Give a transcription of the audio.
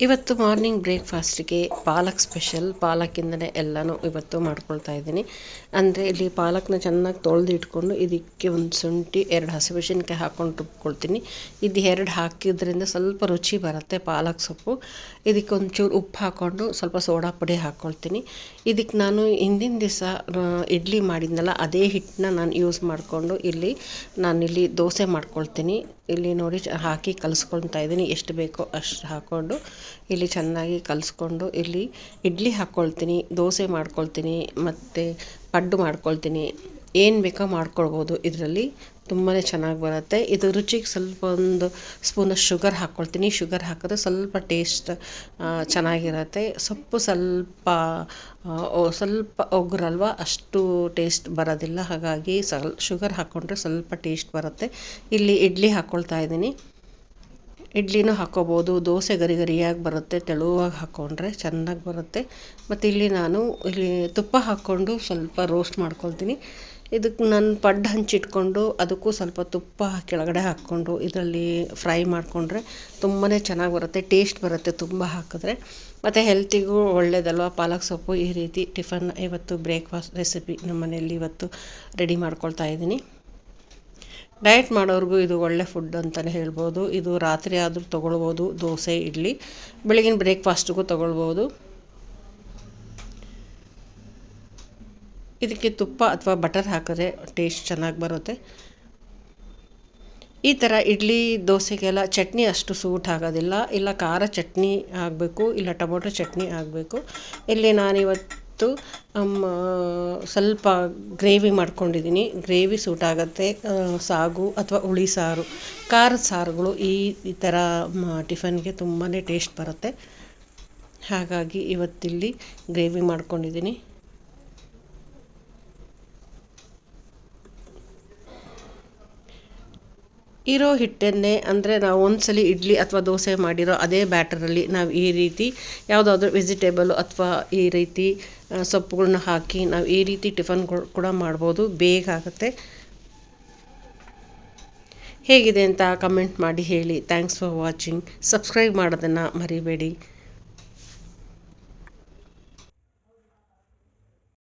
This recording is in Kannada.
ಇವತ್ತು ಮಾರ್ನಿಂಗ್ ಬ್ರೇಕ್ಫಾಸ್ಟಿಗೆ ಪಾಲಕ್ ಸ್ಪೆಷಲ್. ಪಾಲಕ್ಕಿಂದನೇ ಎಲ್ಲನೂ ಇವತ್ತು ಮಾಡ್ಕೊಳ್ತಾ ಇದ್ದೀನಿ. ಅಂದರೆ ಇಲ್ಲಿ ಪಾಲಕ್ನ ಚೆನ್ನಾಗಿ ತೊಳೆದು ಇಟ್ಕೊಂಡು ಇದಕ್ಕೆ ಒಂದು ಶುಂಠಿ 2 ಹಸಿಮೆಣಸಿನ್ಕಾಯಿ ಹಾಕ್ಕೊಂಡು ರುಬ್ಕೊಳ್ತೀನಿ. ಇದು 2 ಹಾಕಿದ್ರಿಂದ ಸ್ವಲ್ಪ ರುಚಿ ಬರುತ್ತೆ ಪಾಲಕ್ ಸೊಪ್ಪು. ಇದಕ್ಕೆ ಒಂಚೂರು ಉಪ್ಪು ಹಾಕ್ಕೊಂಡು ಸ್ವಲ್ಪ ಸೋಡಾ ಪುಡಿ ಹಾಕ್ಕೊಳ್ತೀನಿ. ಇದಕ್ಕೆ ನಾನು ಹಿಂದಿನ ದಿವಸ ಇಡ್ಲಿ ಮಾಡಿದ್ನಲ್ಲ ಅದೇ ಹಿಟ್ಟನ್ನ ನಾನು ಯೂಸ್ ಮಾಡಿಕೊಂಡು ನಾನಿಲ್ಲಿ ದೋಸೆ ಮಾಡ್ಕೊಳ್ತೀನಿ. ಇಲ್ಲಿ ನೋಡಿ ಹಾಕಿ ಕಲಿಸ್ಕೊಳ್ತಾ ಇದ್ದೀನಿ. ಎಷ್ಟು ಬೇಕೋ ಅಷ್ಟು ಹಾಕ್ಕೊಂಡು ಇಲ್ಲಿ ಚೆನ್ನಾಗಿ ಕಲಿಸ್ಕೊಂಡು ಇಲ್ಲಿ ಇಡ್ಲಿ ಹಾಕ್ಕೊಳ್ತೀನಿ, ದೋಸೆ ಮಾಡ್ಕೊಳ್ತೀನಿ, ಮತ್ತು ಪಡ್ಡು ಮಾಡ್ಕೊಳ್ತೀನಿ. ಏನು ಬೇಕೋ ಮಾಡ್ಕೊಳ್ಬೋದು. ಇದರಲ್ಲಿ ತುಂಬಾ ಚೆನ್ನಾಗಿ ಬರುತ್ತೆ. ಇದು ರುಚಿಗೆ ಸ್ವಲ್ಪ ಒಂದು ಸ್ಪೂನಷ್ಟು ಶುಗರ್ ಹಾಕ್ಕೊಳ್ತೀನಿ. ಶುಗರ್ ಹಾಕಿದ್ರೆ ಸ್ವಲ್ಪ ಟೇಸ್ಟ್ ಚೆನ್ನಾಗಿರುತ್ತೆ. ಸೊಪ್ಪು ಸ್ವಲ್ಪ ಒಗ್ಗರಲ್ವ, ಅಷ್ಟು ಟೇಸ್ಟ್ ಬರೋದಿಲ್ಲ. ಹಾಗಾಗಿ ಶುಗರ್ ಹಾಕ್ಕೊಂಡ್ರೆ ಸ್ವಲ್ಪ ಟೇಸ್ಟ್ ಬರುತ್ತೆ. ಇಲ್ಲಿ ಇಡ್ಲಿ ಹಾಕ್ಕೊಳ್ತಾ ಇದ್ದೀನಿ. ಇಡ್ಲಿನೂ ಹಾಕ್ಕೋಬೋದು. ದೋಸೆ ಗರಿ ಗರಿಯಾಗಿ ಬರುತ್ತೆ, ತೆಳುವಾಗಿ ಹಾಕ್ಕೊಂಡ್ರೆ ಚೆನ್ನಾಗಿ ಬರುತ್ತೆ. ಮತ್ತು ನಾನು ತುಪ್ಪ ಹಾಕ್ಕೊಂಡು ಸ್ವಲ್ಪ ರೋಸ್ಟ್ ಮಾಡ್ಕೊಳ್ತೀನಿ. ಇದಕ್ಕೆ ನಾನು ಪಡ್ಡು ಹಂಚಿಟ್ಕೊಂಡು ಅದಕ್ಕೂ ಸ್ವಲ್ಪ ತುಪ್ಪ ಕೆಳಗಡೆ ಹಾಕ್ಕೊಂಡು ಇದರಲ್ಲಿ ಫ್ರೈ ಮಾಡಿಕೊಂಡ್ರೆ ತುಂಬಾ ಚೆನ್ನಾಗಿ ಬರುತ್ತೆ, ಟೇಸ್ಟ್ ಬರುತ್ತೆ ತುಂಬ ಹಾಕಿದ್ರೆ. ಮತ್ತು ಹೆಲ್ತಿಗೂ ಒಳ್ಳೆಯದಲ್ವ ಪಾಲಕ್ ಸೊಪ್ಪು. ಈ ರೀತಿ ಟಿಫನ್ ಇವತ್ತು ಬ್ರೇಕ್ಫಾಸ್ಟ್ ರೆಸಿಪಿ ನಮ್ಮ ಮನೆಯಲ್ಲಿ ಇವತ್ತು ರೆಡಿ ಮಾಡ್ಕೊಳ್ತಾ ಇದ್ದೀನಿ. ಡಯಟ್ ಮಾಡೋರಿಗೂ ಇದು ಒಳ್ಳೆ ಫುಡ್ ಅಂತಲೇ ಹೇಳ್ಬೋದು. ಇದು ರಾತ್ರಿ ಆದರೂ ತೊಗೊಳ್ಬೋದು. ದೋಸೆ ಇಡ್ಲಿ ಬೆಳಗಿನ ಬ್ರೇಕ್ಫಾಸ್ಟಿಗೂ ತೊಗೊಳ್ಬೋದು. ಇದಕ್ಕೆ ತುಪ್ಪ ಅಥವಾ ಬಟರ್ ಹಾಕಿದ್ರೆ ಟೇಸ್ಟ್ ಚೆನ್ನಾಗಿ ಬರುತ್ತೆ. ಈ ಥರ ಇಡ್ಲಿ ದೋಸೆಗೆಲ್ಲ ಚಟ್ನಿ ಅಷ್ಟು ಸೂಟ್ ಆಗೋದಿಲ್ಲ. ಇಲ್ಲ ಖಾರ ಚಟ್ನಿ ಆಗಬೇಕು, ಇಲ್ಲ ಟೊಮೊಟೊ ಚಟ್ನಿ ಆಗಬೇಕು. ಇಲ್ಲಿ ನಾನಿವತ್ತು ಸ್ವಲ್ಪ ಗ್ರೇವಿ ಮಾಡ್ಕೊಂಡಿದ್ದೀನಿ. ಗ್ರೇವಿ ಸೂಟ್ ಆಗುತ್ತೆ. ಸಾಗು ಅಥವಾ ಹುಳಿ ಸಾರು, ಖಾರದ ಸಾರುಗಳು ಈ ಥರ ಟಿಫನ್ಗೆ ತುಂಬಾ ಟೇಸ್ಟ್ ಬರುತ್ತೆ. ಹಾಗಾಗಿ ಇವತ್ತಿಲ್ಲಿ ಗ್ರೇವಿ ಮಾಡ್ಕೊಂಡಿದ್ದೀನಿ. ಇರೋ ಹಿಟ್ಟನ್ನೇ, ಅಂದರೆ ನಾವು ಒಂದ್ಸಲಿ ಇಡ್ಲಿ ಅಥವಾ ದೋಸೆ ಮಾಡಿರೋ ಅದೇ ಬ್ಯಾಟರಲ್ಲಿ ನಾವು ಈ ರೀತಿ ಯಾವುದಾದ್ರೂ ವೆಜಿಟೇಬಲು ಅಥವಾ ಈ ರೀತಿ ಸೊಪ್ಪುಗಳನ್ನ ಹಾಕಿ ನಾವು ಈ ರೀತಿ ಟಿಫನ್ಗಳು ಕೂಡ ಮಾಡ್ಬೋದು. ಬೇಗ ಆಗುತ್ತೆ. ಹೇಗಿದೆ ಅಂತ ಕಮೆಂಟ್ ಮಾಡಿ ಹೇಳಿ. Thanks for watching. ಸಬ್ಸ್ಕ್ರೈಬ್ ಮಾಡೋದನ್ನು ಮರಿಬೇಡಿ.